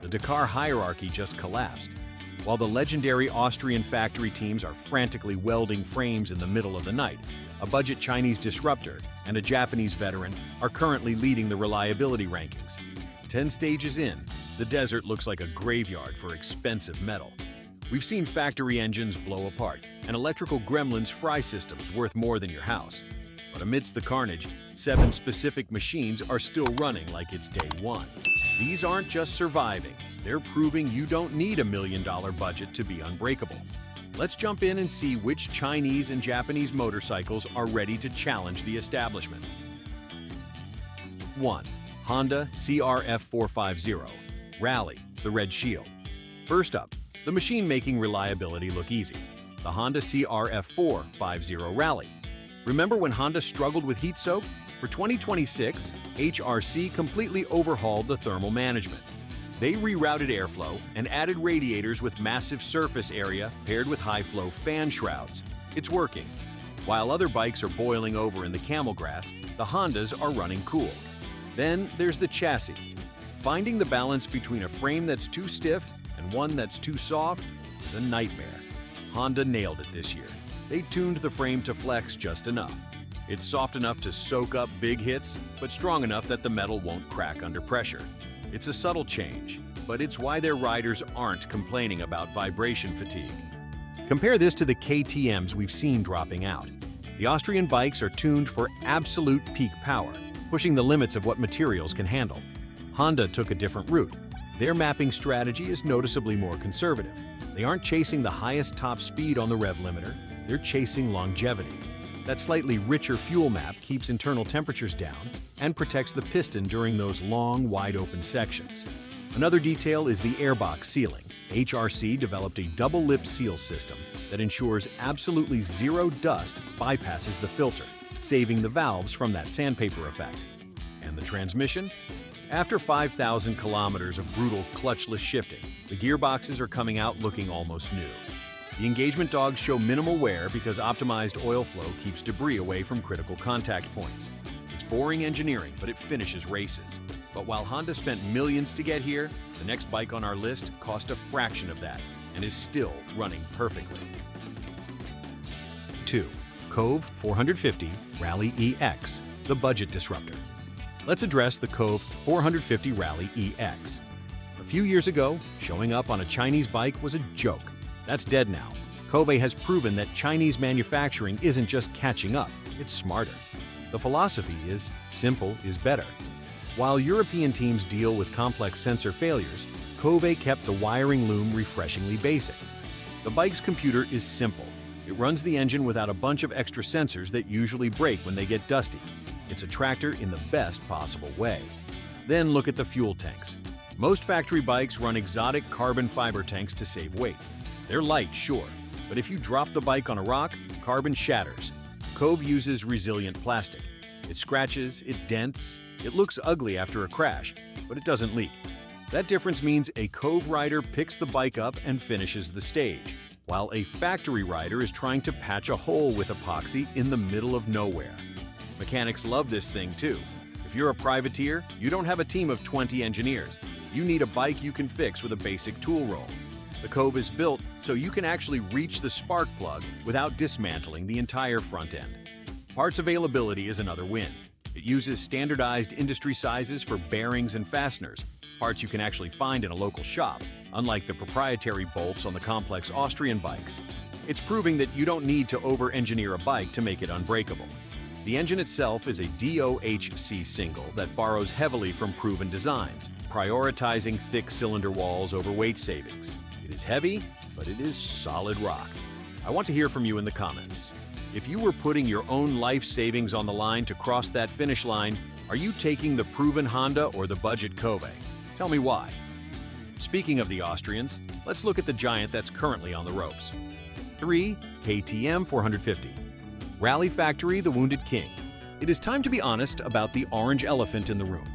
The Dakar hierarchy just collapsed. While the legendary Austrian factory teams are frantically welding frames in the middle of the night, a budget Chinese disruptor and a Japanese veteran are currently leading the reliability rankings. 10 stages in, the desert looks like a graveyard for expensive metal. We've seen factory engines blow apart and electrical gremlins fry systems worth more than your house. But amidst the carnage, 7 specific machines are still running like it's day one. These aren't just surviving, they're proving you don't need $1 million budget to be unbreakable. Let's jump in and see which Chinese and Japanese motorcycles are ready to challenge the establishment. 1. Honda CRF450 Rally, the Red Shield. First up, the machine making reliability look easy. The Honda CRF450 Rally. Remember when Honda struggled with heat soak? For 2026, HRC completely overhauled the thermal management. They rerouted airflow and added radiators with massive surface area paired with high-flow fan shrouds. It's working. While other bikes are boiling over in the camel grass, the Hondas are running cool. Then there's the chassis. Finding the balance between a frame that's too stiff and one that's too soft is a nightmare. Honda nailed it this year. They tuned the frame to flex just enough. It's soft enough to soak up big hits, but strong enough that the metal won't crack under pressure. It's a subtle change, but it's why their riders aren't complaining about vibration fatigue. Compare this to the KTMs we've seen dropping out. The Austrian bikes are tuned for absolute peak power, pushing the limits of what materials can handle. Honda took a different route. Their mapping strategy is noticeably more conservative. They aren't chasing the highest top speed on the rev limiter, they're chasing longevity. That slightly richer fuel map keeps internal temperatures down and protects the piston during those long, wide-open sections. Another detail is the airbox sealing. HRC developed a double-lip seal system that ensures absolutely zero dust bypasses the filter, saving the valves from that sandpaper effect. And the transmission? After 5,000 kilometers of brutal clutchless shifting, the gearboxes are coming out looking almost new. The engagement dogs show minimal wear because optimized oil flow keeps debris away from critical contact points. It's boring engineering, but it finishes races. But while Honda spent millions to get here, the next bike on our list cost a fraction of that and is still running perfectly. 2. Kove 450 Rally EX, the budget disruptor. Let's address the Kove 450 Rally EX. A few years ago, showing up on a Chinese bike was a joke. That's dead now. Kove has proven that Chinese manufacturing isn't just catching up, it's smarter. The philosophy is simple is better. While European teams deal with complex sensor failures, Kove kept the wiring loom refreshingly basic. The bike's computer is simple. It runs the engine without a bunch of extra sensors that usually break when they get dusty. It's a tractor in the best possible way. Then look at the fuel tanks. Most factory bikes run exotic carbon fiber tanks to save weight. They're light, sure, but if you drop the bike on a rock, carbon shatters. Kove uses resilient plastic. It scratches, it dents, it looks ugly after a crash, but it doesn't leak. That difference means a Kove rider picks the bike up and finishes the stage, while a factory rider is trying to patch a hole with epoxy in the middle of nowhere. Mechanics love this thing too. If you're a privateer, you don't have a team of 20 engineers. You need a bike you can fix with a basic tool roll. The Kove is built so you can actually reach the spark plug without dismantling the entire front end. Parts availability is another win. It uses standardized industry sizes for bearings and fasteners, parts you can actually find in a local shop, unlike the proprietary bolts on the complex Austrian bikes. It's proving that you don't need to over-engineer a bike to make it unbreakable. The engine itself is a DOHC single that borrows heavily from proven designs, prioritizing thick cylinder walls over weight savings. It is heavy, but it is solid rock. I want to hear from you in the comments. If you were putting your own life savings on the line to cross that finish line, are you taking the proven Honda or the budget Kove? Tell me why. Speaking of the Austrians, let's look at the giant that's currently on the ropes. 3. KTM 450. Rally Factory, the Wounded King. It is time to be honest about the orange elephant in the room.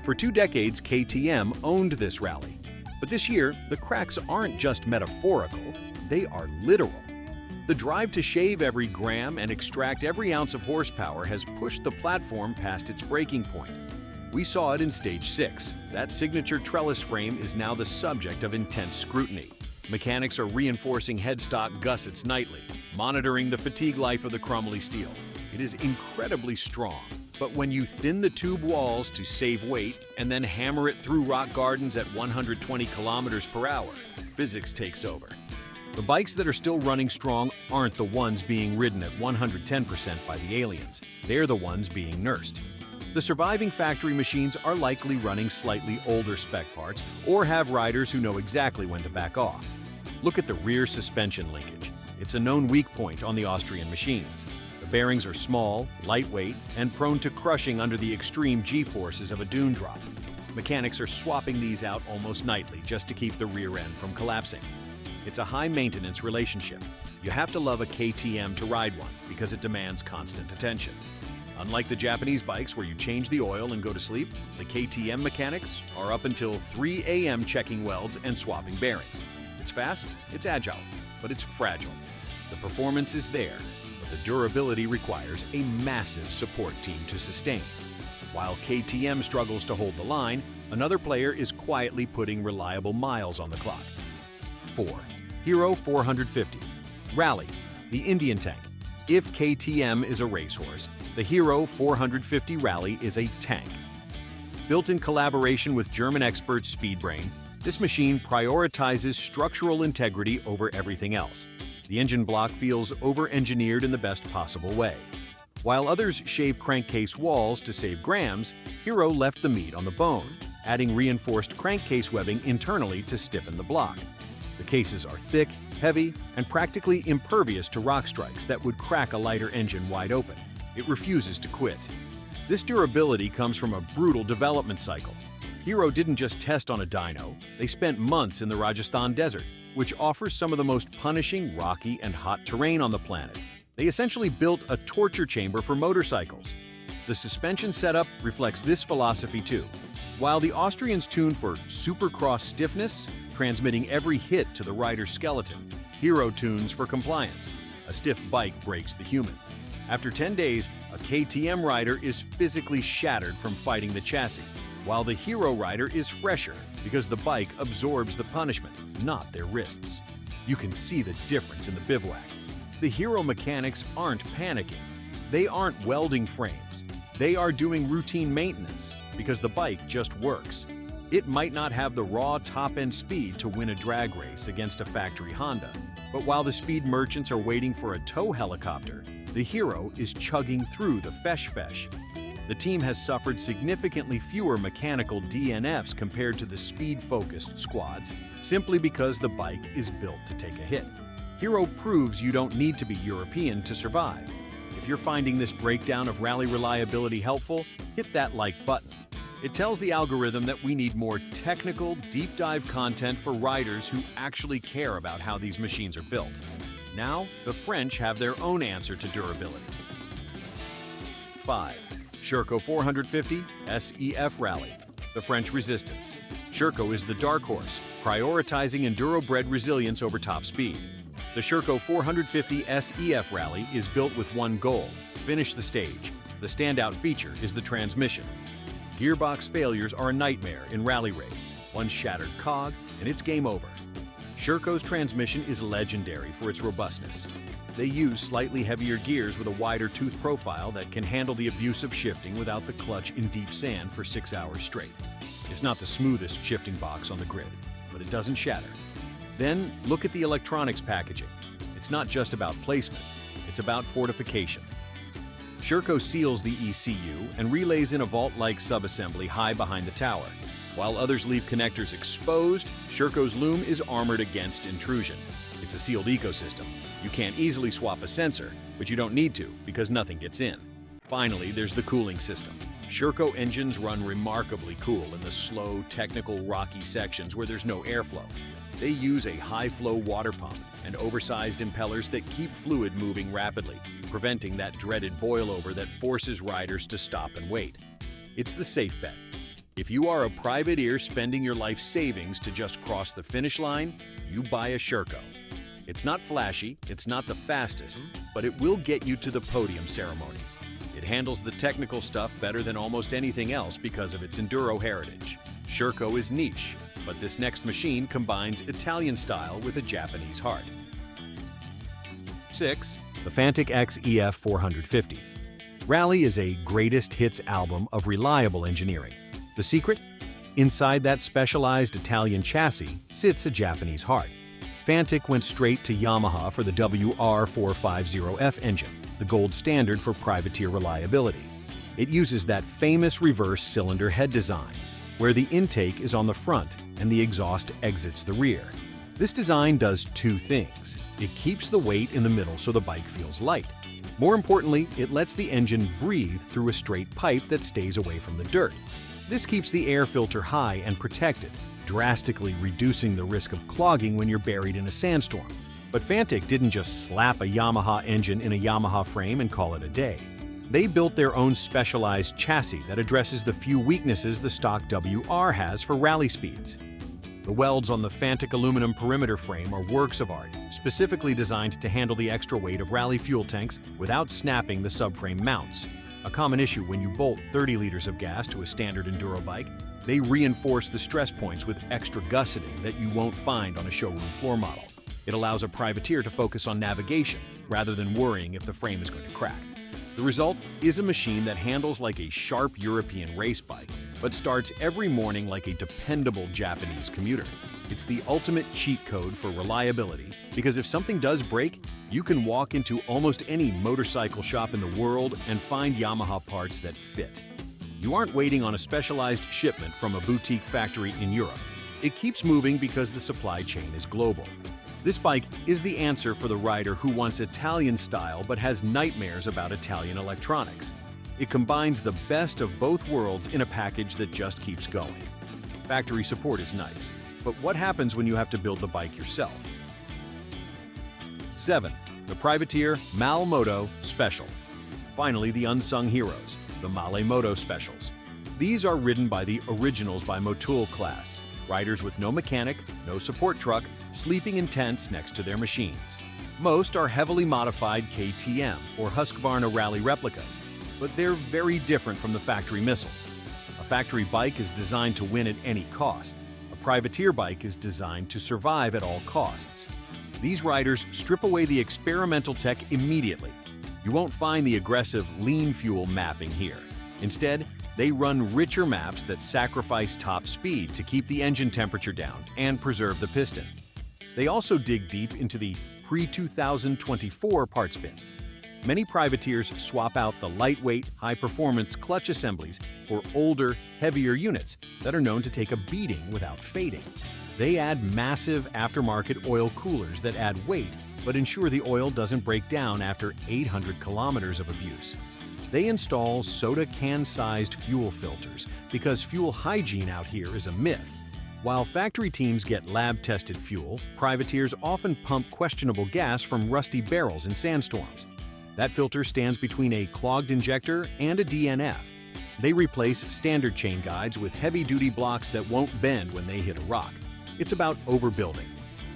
For 2 decades, KTM owned this rally. But this year, the cracks aren't just metaphorical, they are literal. The drive to shave every gram and extract every ounce of horsepower has pushed the platform past its breaking point. We saw it in Stage 6. That signature trellis frame is now the subject of intense scrutiny. Mechanics are reinforcing headstock gussets nightly, monitoring the fatigue life of the crumbly steel. It is incredibly strong, but when you thin the tube walls to save weight and then hammer it through rock gardens at 120 kilometers per hour, physics takes over. The bikes that are still running strong aren't the ones being ridden at 110% by the aliens. They're the ones being nursed. The surviving factory machines are likely running slightly older spec parts or have riders who know exactly when to back off. Look at the rear suspension linkage. It's a known weak point on the Austrian machines. The bearings are small, lightweight, and prone to crushing under the extreme G-forces of a dune drop. Mechanics are swapping these out almost nightly just to keep the rear end from collapsing. It's a high-maintenance relationship. You have to love a KTM to ride one because it demands constant attention. Unlike the Japanese bikes where you change the oil and go to sleep, the KTM mechanics are up until 3 a.m. checking welds and swapping bearings. It's fast, it's agile, but it's fragile. The performance is there, but the durability requires a massive support team to sustain. While KTM struggles to hold the line, another player is quietly putting reliable miles on the clock. 4. Shero 450. Rally, the Indian tank. If KTM is a racehorse, the Shero 450 Rally is a tank. Built in collaboration with German expert Speedbrain, this machine prioritizes structural integrity over everything else. The engine block feels over-engineered in the best possible way. While others shave crankcase walls to save grams, Shero left the meat on the bone, adding reinforced crankcase webbing internally to stiffen the block. The cases are thick, heavy, and practically impervious to rock strikes that would crack a lighter engine wide open. It refuses to quit. This durability comes from a brutal development cycle. Shero didn't just test on a dyno, they spent months in the Rajasthan desert, which offers some of the most punishing, rocky, and hot terrain on the planet. They essentially built a torture chamber for motorcycles. The suspension setup reflects this philosophy too. While the Austrians tune for supercross stiffness, transmitting every hit to the rider's skeleton, Shero tunes for compliance. A stiff bike breaks the human. After 10 days, a KTM rider is physically shattered from fighting the chassis, while the Shero rider is fresher because the bike absorbs the punishment, not their wrists. You can see the difference in the bivouac. The Shero mechanics aren't panicking. They aren't welding frames. They are doing routine maintenance because the bike just works. It might not have the raw top-end speed to win a drag race against a factory Honda, but while the speed merchants are waiting for a tow helicopter, the Shero is chugging through the fesh. The team has suffered significantly fewer mechanical DNFs compared to the speed-focused squads, simply because the bike is built to take a hit. Shero proves you don't need to be European to survive. If you're finding this breakdown of rally reliability helpful, hit that like button. It tells the algorithm that we need more technical, deep-dive content for riders who actually care about how these machines are built. Now, the French have their own answer to durability. 5. Shero 450 SEF Rally, the French Resistance. Shero is the dark horse, prioritizing enduro-bred resilience over top speed. The Shero 450 SEF Rally is built with one goal: finish the stage. The standout feature is the transmission. Gearbox failures are a nightmare in rally raid. One shattered cog, and it's game over. Shero's transmission is legendary for its robustness. They use slightly heavier gears with a wider tooth profile that can handle the abusive shifting without the clutch in deep sand for 6 hours straight. It's not the smoothest shifting box on the grid, but it doesn't shatter. Then look at the electronics packaging. It's not just about placement, it's about fortification. Shero seals the ECU and relays in a vault-like subassembly high behind the tower. While others leave connectors exposed, Shero's loom is armored against intrusion. It's a sealed ecosystem. You can't easily swap a sensor, but you don't need to because nothing gets in. Finally, there's the cooling system. Shero engines run remarkably cool in the slow, technical, rocky sections where there's no airflow. They use a high-flow water pump and oversized impellers that keep fluid moving rapidly, preventing that dreaded boilover that forces riders to stop and wait. It's the safe bet. If you are a privateer spending your life savings to just cross the finish line, you buy a Shero. It's not flashy, it's not the fastest, but it will get you to the podium ceremony. It handles the technical stuff better than almost anything else because of its enduro heritage. Shero is niche, but this next machine combines Italian style with a Japanese heart. 6. The Fantic XE 450. Rally is a greatest hits album of reliable engineering. The secret? Inside that specialized Italian chassis sits a Japanese heart. Fantic went straight to Yamaha for the WR450F engine, the gold standard for privateer reliability. It uses that famous reverse cylinder head design, where the intake is on the front and the exhaust exits the rear. This design does two things. It keeps the weight in the middle so the bike feels light. More importantly, it lets the engine breathe through a straight pipe that stays away from the dirt. This keeps the air filter high and protected, drastically reducing the risk of clogging when you're buried in a sandstorm. But Fantic didn't just slap a Yamaha engine in a Yamaha frame and call it a day. They built their own specialized chassis that addresses the few weaknesses the stock WR has for rally speeds. The welds on the Fantic aluminum perimeter frame are works of art, specifically designed to handle the extra weight of rally fuel tanks without snapping the subframe mounts. A common issue when you bolt 30 liters of gas to a standard enduro bike, they reinforce the stress points with extra gusseting that you won't find on a showroom floor model. It allows a privateer to focus on navigation rather than worrying if the frame is going to crack. The result is a machine that handles like a sharp European race bike, but starts every morning like a dependable Japanese commuter. It's the ultimate cheat code for reliability, because if something does break, you can walk into almost any motorcycle shop in the world and find Yamaha parts that fit. You aren't waiting on a specialized shipment from a boutique factory in Europe. It keeps moving because the supply chain is global. This bike is the answer for the rider who wants Italian style but has nightmares about Italian electronics. It combines the best of both worlds in a package that just keeps going. Factory support is nice, but what happens when you have to build the bike yourself? 7. The Privateer Malle Moto Special. Finally, the unsung heroes, the Malle Moto Specials. These are ridden by the Originals by Motul class, riders with no mechanic, no support truck, sleeping in tents next to their machines. Most are heavily modified KTM or Husqvarna rally replicas, but they're very different from the factory missiles. A factory bike is designed to win at any cost. A privateer bike is designed to survive at all costs. These riders strip away the experimental tech immediately. You won't find the aggressive lean fuel mapping here. Instead, they run richer maps that sacrifice top speed to keep the engine temperature down and preserve the piston. They also dig deep into the pre-2024 parts bin. Many privateers swap out the lightweight, high-performance clutch assemblies for older, heavier units that are known to take a beating without fading. They add massive aftermarket oil coolers that add weight but ensure the oil doesn't break down after 800 kilometers of abuse. They install soda can-sized fuel filters because fuel hygiene out here is a myth. While factory teams get lab-tested fuel, privateers often pump questionable gas from rusty barrels in sandstorms. That filter stands between a clogged injector and a DNF. They replace standard chain guides with heavy-duty blocks that won't bend when they hit a rock. It's about overbuilding.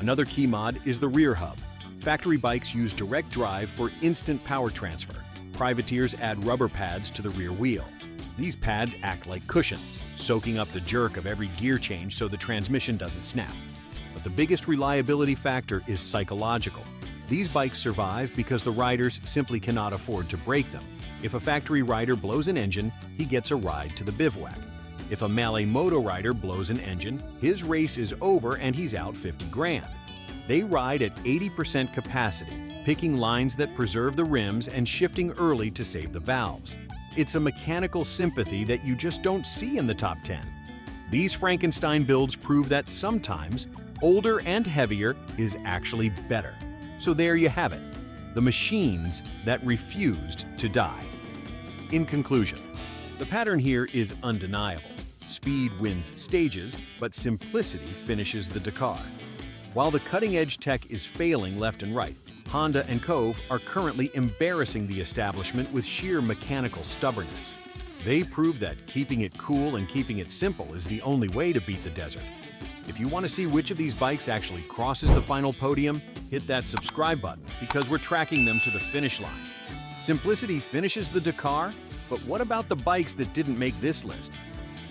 Another key mod is the rear hub. Factory bikes use direct drive for instant power transfer. Privateers add rubber pads to the rear wheel. These pads act like cushions, soaking up the jerk of every gear change so the transmission doesn't snap. But the biggest reliability factor is psychological. These bikes survive because the riders simply cannot afford to break them. If a factory rider blows an engine, he gets a ride to the bivouac. If a Malle Moto rider blows an engine, his race is over and he's out 50 grand. They ride at 80% capacity, picking lines that preserve the rims and shifting early to save the valves. It's a mechanical sympathy that you just don't see in the top 10. These Frankenstein builds prove that sometimes older and heavier is actually better. So there you have it, the machines that refused to die. In conclusion, the pattern here is undeniable. Speed wins stages, but simplicity finishes the Dakar. While the cutting-edge tech is failing left and right, Honda and Kove are currently embarrassing the establishment with sheer mechanical stubbornness. They prove that keeping it cool and keeping it simple is the only way to beat the desert. If you want to see which of these bikes actually crosses the final podium, hit that subscribe button because we're tracking them to the finish line. Simplicity finishes the Dakar, but what about the bikes that didn't make this list?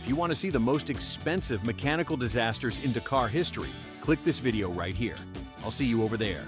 If you want to see the most expensive mechanical disasters in Dakar history, click this video right here. I'll see you over there.